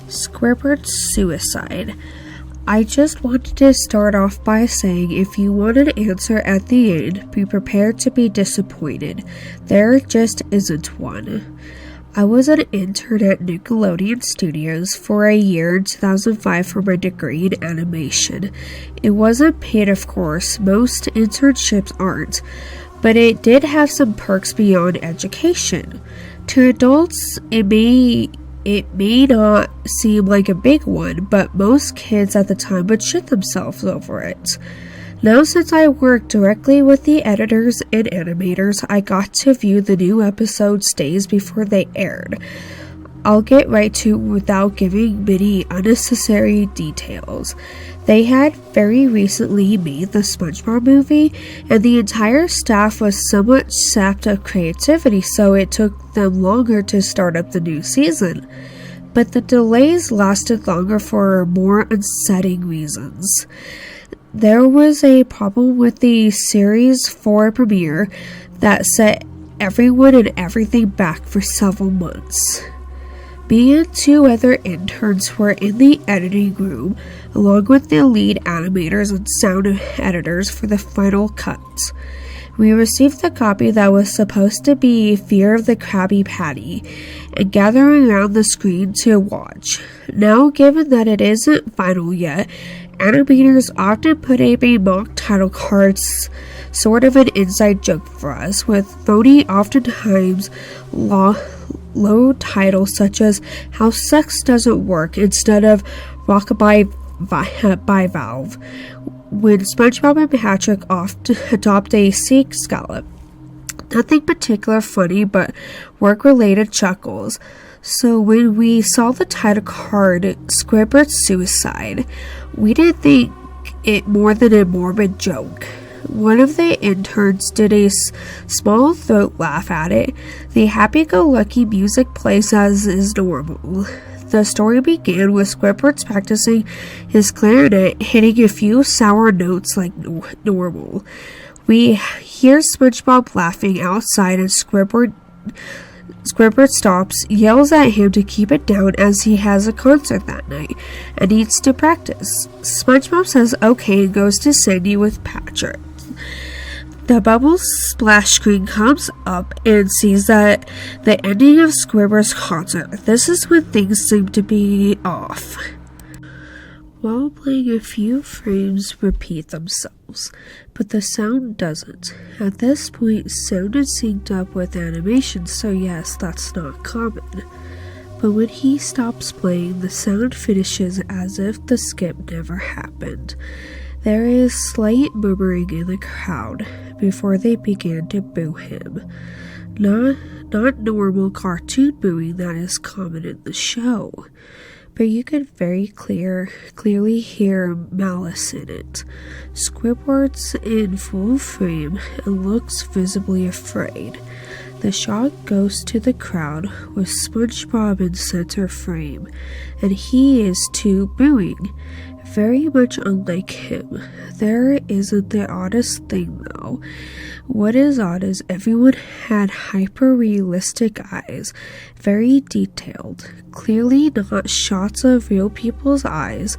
Squidward's suicide. I just wanted to start off by saying if you want an answer at the end, be prepared to be disappointed. There just isn't one. I was an intern at Nickelodeon Studios for a year in 2005 for my degree in animation. It wasn't paid, of course, most internships aren't, but it did have some perks beyond education. To adults, it may not seem like a big one, but most kids at the time would shit themselves over it. Now, since I work directly with the editors and animators, I got to view the new episodes days before they aired. I'll get right to it without giving many unnecessary details. They had very recently made the SpongeBob movie, and the entire staff was somewhat sapped of creativity, so it took them longer to start up the new season. But the delays lasted longer for more unsettling reasons. There was a problem with the Series 4 premiere that set everyone and everything back for several months. Me and two other interns were in the editing room, along with the lead animators and sound editors for the final cut. We received the copy that was supposed to be Fear of the Krabby Patty, and gathering around the screen to watch. Now, given that it isn't final yet, animators often put a mock title cards, sort of an inside joke for us, with phony, oftentimes low titles such as How Sex Doesn't Work instead of Rockabye by Valve, when SpongeBob and Patrick adopt a sea scallop. Nothing particular funny, but work-related chuckles. So when we saw the title card, Squidward's Suicide, we didn't think it more than a morbid joke. One of the interns did a small throat laugh at it. The happy-go-lucky music plays as is normal. The story began with Squidward practicing his clarinet, hitting a few sour notes like normal. We hear SpongeBob laughing outside, and Squidward stops, yells at him to keep it down as he has a concert that night and needs to practice. SpongeBob says okay and goes to Sandy with Patrick. The bubble splash screen comes up and sees that the ending of Squidward's concert. This is when things seem to be off. While playing, a few frames repeat themselves, but the sound doesn't. At this point, sound is synced up with animation, so yes, that's not common. But when he stops playing, the sound finishes as if the skip never happened. There is slight murmuring in the crowd before they begin to boo him. Not normal cartoon booing that is common in the show, but you could very clearly hear malice in it. Squidward's in full frame and looks visibly afraid. The shot goes to the crowd with SpongeBob in center frame, and he is too booing. Very much unlike him. There isn't the oddest thing though. What is odd is everyone had hyper-realistic eyes, very detailed, clearly not shots of real people's eyes,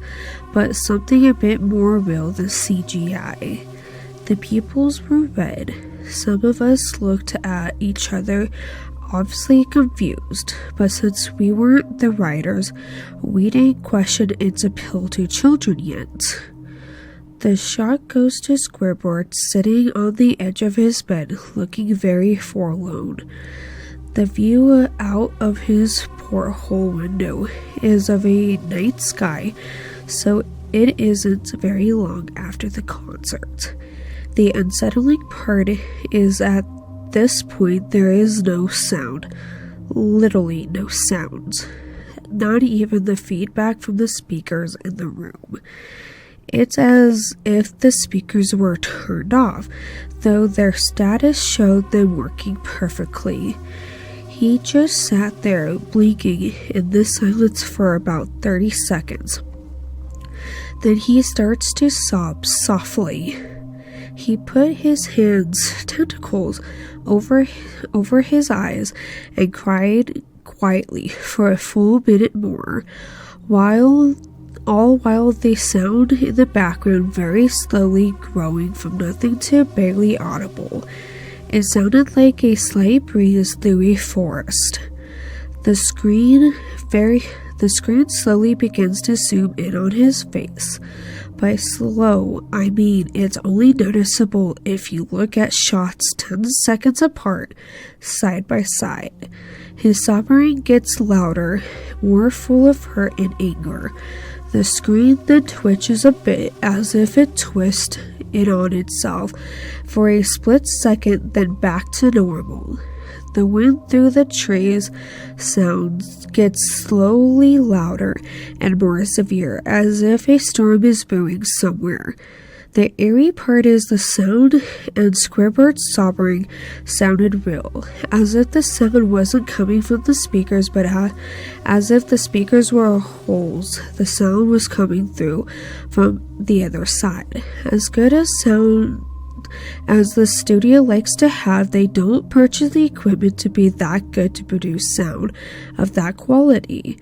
but something a bit more real than CGI. The pupils were red. Some of us looked at each other, obviously confused, but since we weren't the writers, we didn't question its appeal to children yet. The shot goes to Squidward sitting on the edge of his bed, looking very forlorn. The view out of his porthole window is of a night sky, so it isn't very long after the concert. The unsettling part is at this point there is no sound, literally no sounds, not even the feedback from the speakers in the room. It's as if the speakers were turned off, though their status showed them working perfectly. He just sat there blinking in the silence for about 30 seconds. Then he starts to sob softly. He put his tentacles over his eyes and cried quietly for a full minute more. while the sound in the background very slowly growing from nothing to barely audible. It sounded like a slight breeze through a forest. The screen slowly begins to zoom in on his face. By slow, I mean it's only noticeable if you look at shots 10 seconds apart, side by side. His sobbing gets louder, more full of hurt and anger. The screen then twitches a bit as if it twists in on itself for a split second, then back to normal. The wind through the trees sounds gets slowly louder and more severe, as if a storm is brewing somewhere. The eerie part is the sound, and Squidward's sobbing sounded real, as if the sound wasn't coming from the speakers, but as if the speakers were holes. The sound was coming through from the other side. As good a sound as the studio likes to have, they don't purchase the equipment to be that good to produce sound of that quality.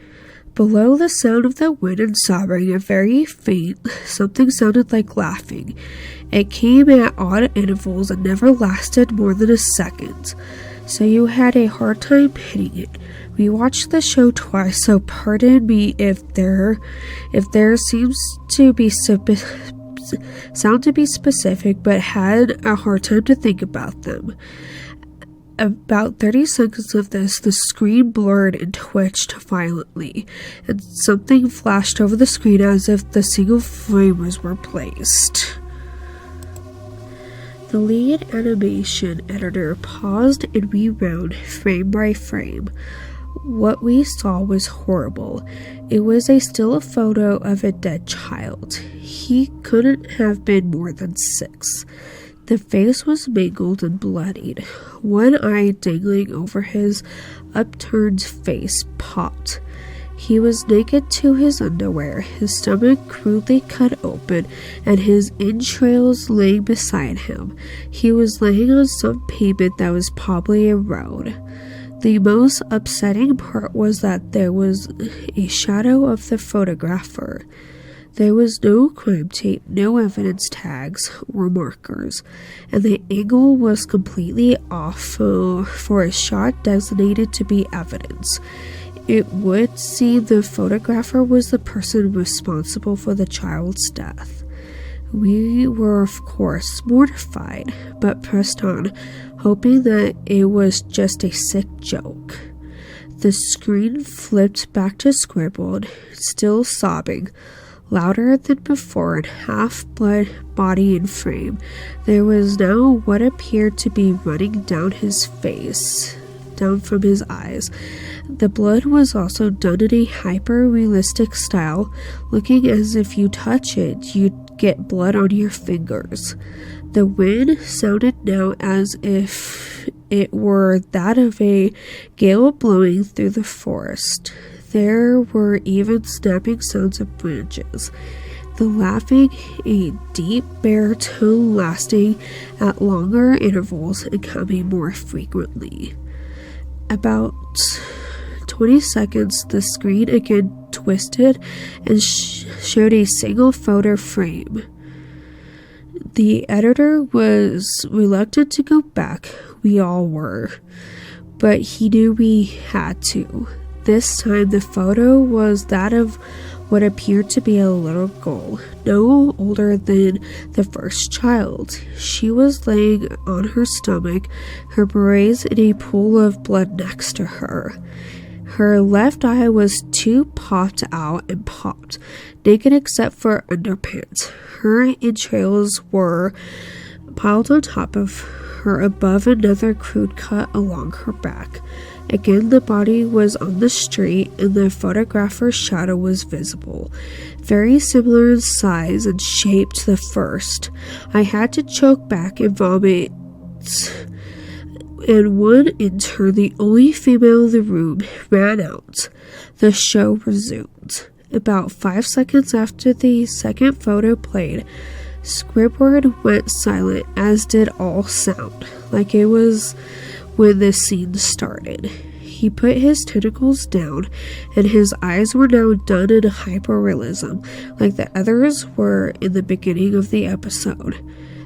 Below the sound of the wind and sobbing, a very faint something sounded like laughing. It came at odd intervals and never lasted more than a second, so you had a hard time hitting it. We watched the show twice, so pardon me if there seems to be sound to be specific, but had a hard time to think about them. About 30 seconds of this, the screen blurred and twitched violently, and something flashed over the screen as if the single frame was replaced. The lead animation editor paused and rewound frame by frame. What we saw was horrible. It was a still photo of a dead child. He couldn't have been more than 6. The face was mangled and bloodied. One eye dangling over his upturned face popped. He was naked to his underwear, his stomach crudely cut open, and his entrails laying beside him. He was laying on some pavement that was probably a road. The most upsetting part was that there was a shadow of the photographer. There was no crime tape, no evidence tags or markers, and the angle was completely off for a shot designated to be evidence. It would seem the photographer was the person responsible for the child's death. We were, of course, mortified, but pressed on, hoping that it was just a sick joke. The screen flipped back to Squidward, still sobbing, louder than before and half blood, body and frame. There was now what appeared to be running down his face, down from his eyes. The blood was also done in a hyper-realistic style, looking as if you touch it, you'd get blood on your fingers. The wind sounded now as if it were that of a gale blowing through the forest. There were even snapping sounds of branches. The laughing, a deep baritone lasting at longer intervals and coming more frequently. About 20 seconds, the screen again twisted and showed a single photo frame. The editor was reluctant to go back. We all were. But he knew we had to. This time the photo was that of what appeared to be a little girl, no older than the first child. She was laying on her stomach, her berets in a pool of blood next to her. Her left eye was too popped out and popped, naked except for underpants. Her entrails were piled on top of her above another crude cut along her back. Again, the body was on the street, and the photographer's shadow was visible, very similar in size and shape to the first. I had to choke back and vomit, and one intern, the only female in the room, ran out. The show resumed. About 5 seconds after the second photo played, Squidward went silent, as did all sound, like it was when the scene started. He put his tentacles down, and his eyes were now done in hyperrealism, like the others were in the beginning of the episode.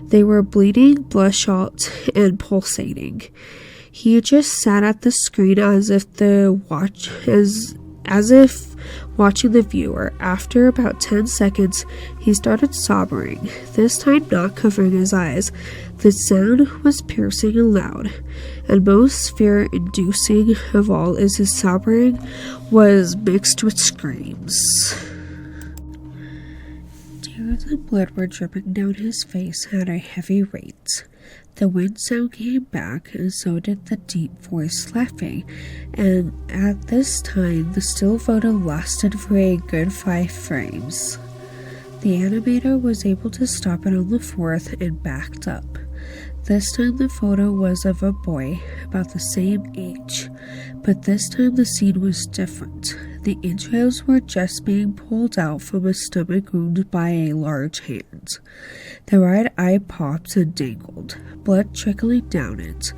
They were bleeding, bloodshot, and pulsating. He just sat at the screen as if watching the viewer. After about 10 seconds, he started sobbing, this time not covering his eyes. The sound was piercing and loud, and most fear-inducing of all is his sobbing was mixed with screams. Tears and blood were dripping down his face at a heavy rate. The wind sound came back, and so did the deep voice laughing, and at this time the still photo lasted for a good 5 frames. The animator was able to stop it on the 4th and backed up. This time the photo was of a boy about the same age, but this time the scene was different. The entrails were just being pulled out from a stomach wound by a large hand. The right eye popped and dangled, blood trickling down it.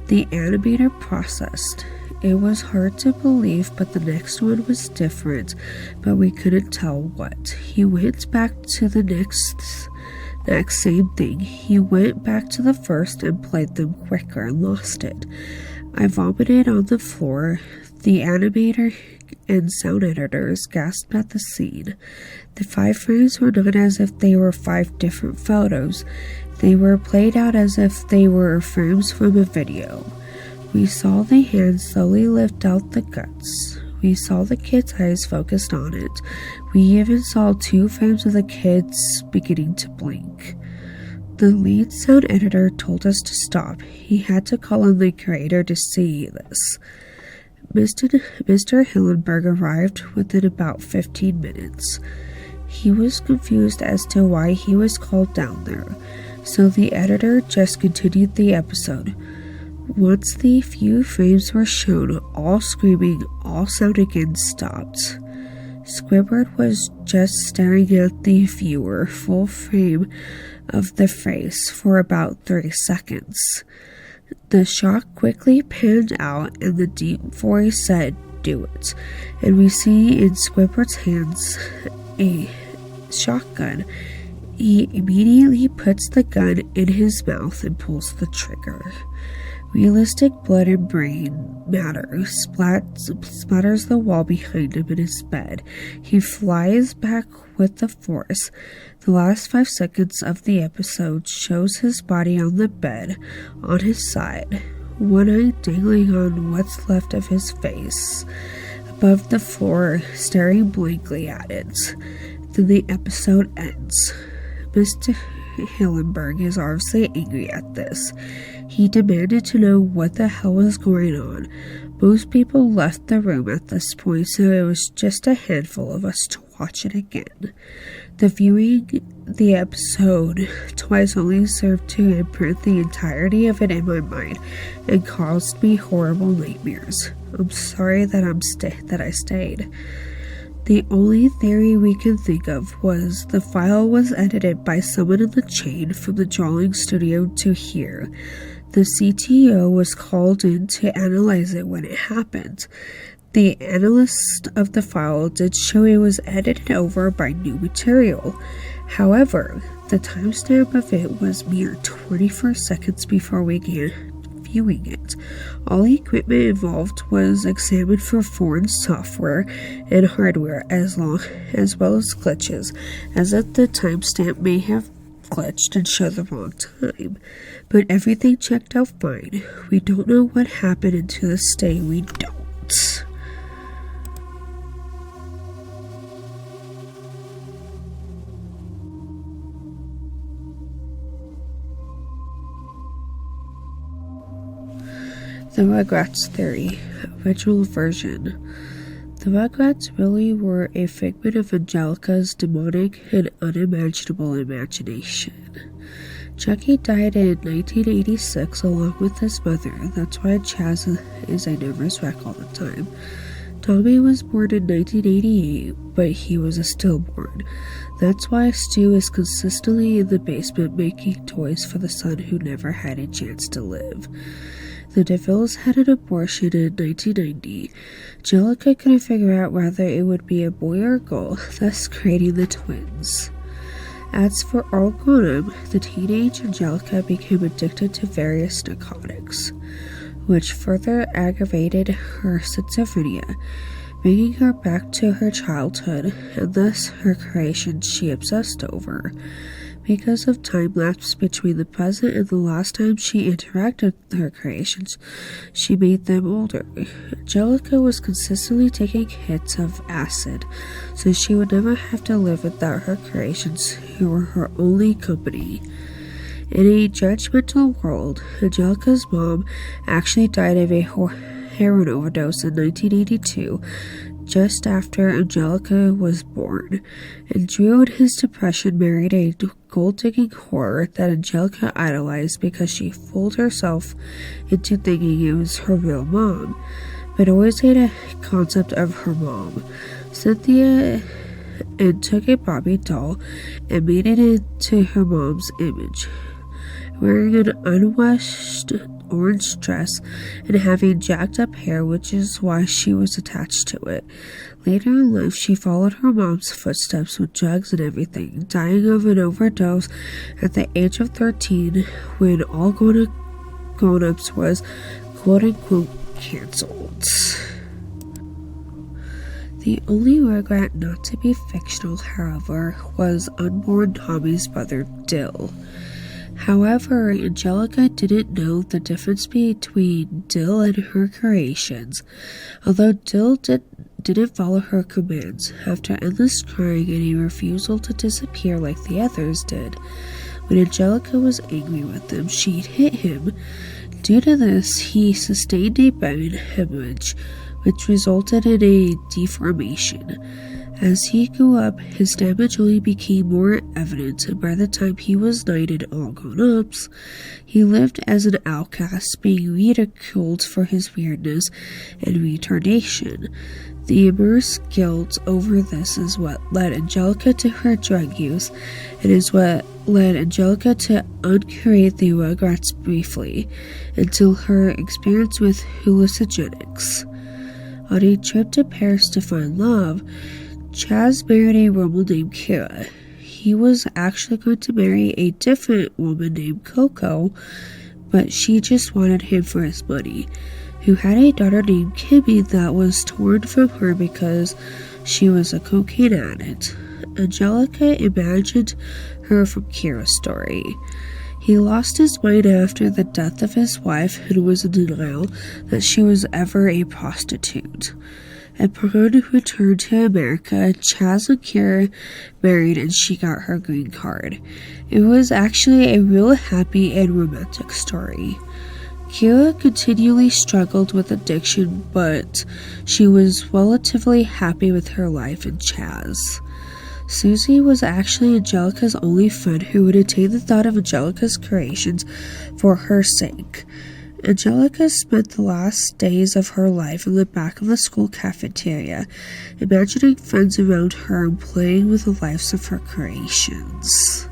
The animator processed. It was hard to believe, but the next one was different, but we couldn't tell what. He went back to the next same thing. He went back to the first and played them quicker and lost it. I vomited on the floor. The animator and sound editors gasped at the scene. The 5 frames were not as if they were 5 different photos. They were played out as if they were frames from a video. We saw the hand slowly lift out the guts. We saw the kid's eyes focused on it. We even saw 2 frames of the kids beginning to blink. The lead sound editor told us to stop. He had to call on the creator to see this. Mr. Hillenberg arrived within about 15 minutes. He was confused as to why he was called down there, so the editor just continued the episode. Once the few frames were shown, all screaming, all sound again stopped. Squidward was just staring at the viewer, full frame of the face, for about 30 seconds. The shot quickly panned out, and the deep voice said, "Do it." And we see in Squidward's hands a shotgun. He immediately puts the gun in his mouth and pulls the trigger. Realistic blood and brain matter splatters the wall behind him in his bed. He flies back with the force. The last 5 seconds of the episode shows his body on the bed, on his side, one eye dangling on what's left of his face, above the floor, staring blankly at it. Then the episode ends. Mr. Hillenberg is obviously angry at this. He demanded to know what the hell was going on. Most people left the room at this point, so it was just a handful of us to watch it again. The viewing the episode twice only served to imprint the entirety of it in my mind and caused me horrible nightmares. I'm sorry that I stayed. The only theory we can think of was the file was edited by someone in the chain from the drawing studio to here. The CTO was called in to analyze it when it happened. The analyst of the file did show it was edited over by new material. However, the timestamp of it was mere 24 seconds before we began viewing it. All the equipment involved was examined for foreign software and hardware as well as glitches, as if the timestamp may have glitched and showed the wrong time. But everything checked out fine. We don't know what happened, and to this day we don't. The Rugrats theory, original version. The Rugrats really were a figment of Angelica's demonic and unimaginable imagination. Chucky died in 1986 along with his mother. That's why Chaz is a nervous wreck all the time. Tommy was born in 1988, but he was a stillborn. That's why Stu is consistently in the basement making toys for the son who never had a chance to live. The DeVilles had an abortion in 1990. Angelica couldn't figure out whether it would be a boy or a girl, thus creating the twins. As for all grown up, the teenage Angelica became addicted to various narcotics, which further aggravated her schizophrenia, bringing her back to her childhood, and thus her creations she obsessed over. Because of time lapse between the present and the last time she interacted with her creations, she made them older. Angelica was consistently taking hits of acid, so she would never have to live without her creations, who were her only company. In a judgmental world, Angelica's mom actually died of a heroin overdose in 1982, just after Angelica was born, and Drew in his depression married a gold-digging whore that Angelica idolized because she fooled herself into thinking it was her real mom, but always had a concept of her mom, Cynthia, and took a Barbie doll and made it into her mom's image, wearing an unwashed orange dress and having jacked up hair, which is why she was attached to it. Later in life, she followed her mom's footsteps with drugs and everything, dying of an overdose at the age of 13 when all grown-ups was quote-unquote cancelled. The only rugrat not to be fictional, however, was unborn Tommy's brother Dill. However, Angelica didn't know the difference between Dill and her creations, although Dill didn't follow her commands after endless crying and a refusal to disappear like the others did. When Angelica was angry with him, she'd hit him. Due to this, he sustained a brain hemorrhage, which resulted in a deformation. As he grew up, his damage only became more evident, and by the time he was 9 and all grown-ups, he lived as an outcast, being ridiculed for his weirdness and retardation. The immense guilt over this is what led Angelica to her drug use, and is what led Angelica to uncreate the Rugrats briefly, until her experience with hallucinogenics. On a trip to Paris to find love, Chaz married a woman named Kira. He was actually going to marry a different woman named Coco, but she just wanted him for his money, who had a daughter named Kimmy that was torn from her because she was a cocaine addict. Angelica imagined her from Kira's story. He lost his mind after the death of his wife and was in denial that she was ever a prostitute. Upon return to America, Chaz and Kira married and she got her green card. It was actually a real happy and romantic story. Kira continually struggled with addiction, but she was relatively happy with her life in Chaz. Susie was actually Angelica's only friend who would entertain the thought of Angelica's creations for her sake. Angelica spent the last days of her life in the back of the school cafeteria, imagining friends around her and playing with the lives of her creations.